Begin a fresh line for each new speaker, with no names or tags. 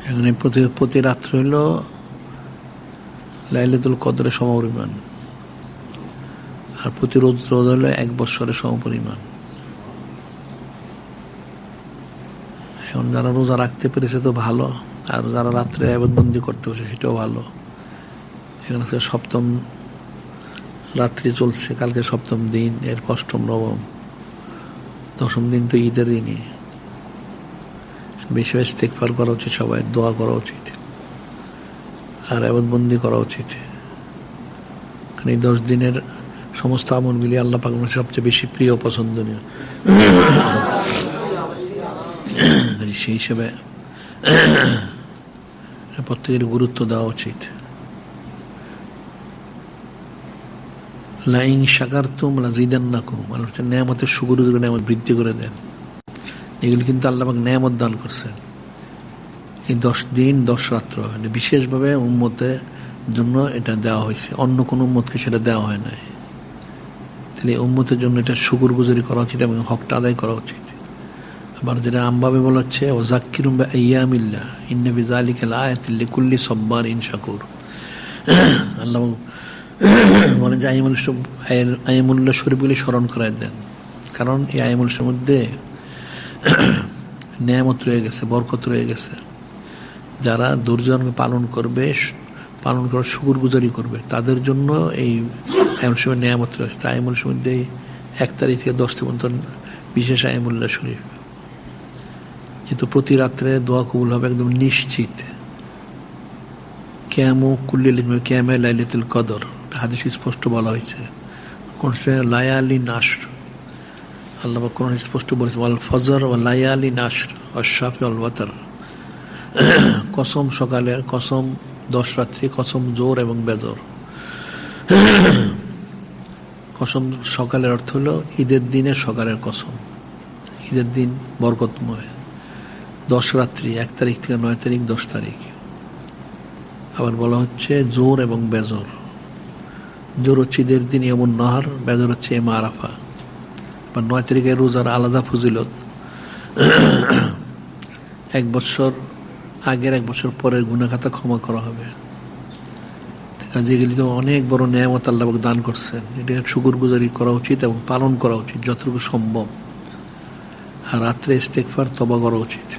এখানে প্রতি রাত্রে হইল লাইলাতুল কদরের সমপরিমাণ, আর প্রতি রোজ হইল 1 বৎসরের সমপরিমাণ। এখন যারা রোজা রাখতে পেরেছে তো ভালো, আর যারা রাত্রে ইবাদতবন্দি করতে পারছে সেটাও ভালো। এখানে সপ্তম রাত্রি চলছে, কালকে সপ্তম দিন, এর অষ্টম, নবম, দশম দিন তো ঈদের দিনই। বেশি ইস্তেগফার করা উচিত, সবাই দোয়া করা উচিত, আর ইবাদতবন্দি করা উচিত। কারণ এই 10 দিনের সমস্ত আমল মিলিয়ে আল্লাহ পাক সবচেয়ে বেশি প্রিয়, পছন্দনীয়। সেই হিসেবে প্রত্যেকের গুরুত্ব দেওয়া উচিত। লাইন শাকারতুম লাযিদান্নাকুম, আল্লাহ হচ্ছে নেয়ামতের শুকর করে নেয়ামত বৃদ্ধি করে দেন। এগুলি কিন্তু আল্লাহ পাক নেয়ামত দান করছেন। এই 10 দিন 10 রাত্র বিশেষভাবে উম্মতের জন্য এটা দেওয়া হয়েছে, অন্য কোন উম্মতকে সেটা দেওয়া হয় নাই। তাহলে উম্মতের জন্য এটা শুকরগুজারি করা উচিত এবং হকটা আদায় করা উচিত। আবার যেটা আমভাবে বলা হচ্ছে, ওয়াযাক্কিরুম বিআইয়ামিল্লাহ ইন্না ফি যালিকা লাআয়াতিন লিকুল্লি সাব্বারিন শাকুর। আল্লাহ বলেন যে আইয়ামুল্লাহ শরীফগুলি স্মরণ করায় দেন, কারণ এই আইয়ামুল্লাহর মধ্যে নেয়ামত রয়ে গেছে, বরকত রয়ে গেছে। যারা ধৈর্যকে পালন করবে, পালন করার শুকরগুজারি করবে, তাদের জন্য এই আইয়ামুল নেয়ামত রয়েছে। তাই আইয়ামুলের মধ্যে 1 তারিখ থেকে 10 পর্যন্ত বিশেষ আইয়ামুল্লাহ শরীফ, যেহেতু প্রতি রাত্রে দোয়া কবুল হবে একদম নিশ্চিত। কিয়ামে লাইলাতুল কদর হাদিসে স্পষ্ট বলা হয়েছে, কোন লায়ালি নাশর, আল্লাহ কোন স্পষ্ট বলেছে ওয়াল ফজর ওয়া লায়ালি নাশর ওয়াশ-শাফি ওয়াল ওয়াতর। কসম সকালের, কসম 10 রাত্রি, কসম জোর এবং বেজর। কসম সকালের অর্থ হলো ঈদের দিনের সকালের কসম, ঈদের দিন বরকতময়। 10 রাত্রি 1 তারিখ থেকে 9 তারিখ 10 তারিখ। আবার বলা হচ্ছে জোর এবং বেজর। জোর হচ্ছে ঈদের দিন ইয়ামুন নাহর, বেজর হচ্ছে ইয়ামে আরাফা। বা 9 তারিখের রোজার আলাদা ফজিলত। 1 বছর আগের 1 বছর পরের গুনাহ খাতা ক্ষমা করা হবে। যেগুলি তো অনেক বড় নেয়ামত আল্লাহ দান করছেন, এটা শুকরগুজারি করা উচিত এবং পালন করা উচিত যতটুকু সম্ভব। আর রাত্রে ইস্তেগফার, তওবা করা উচিত।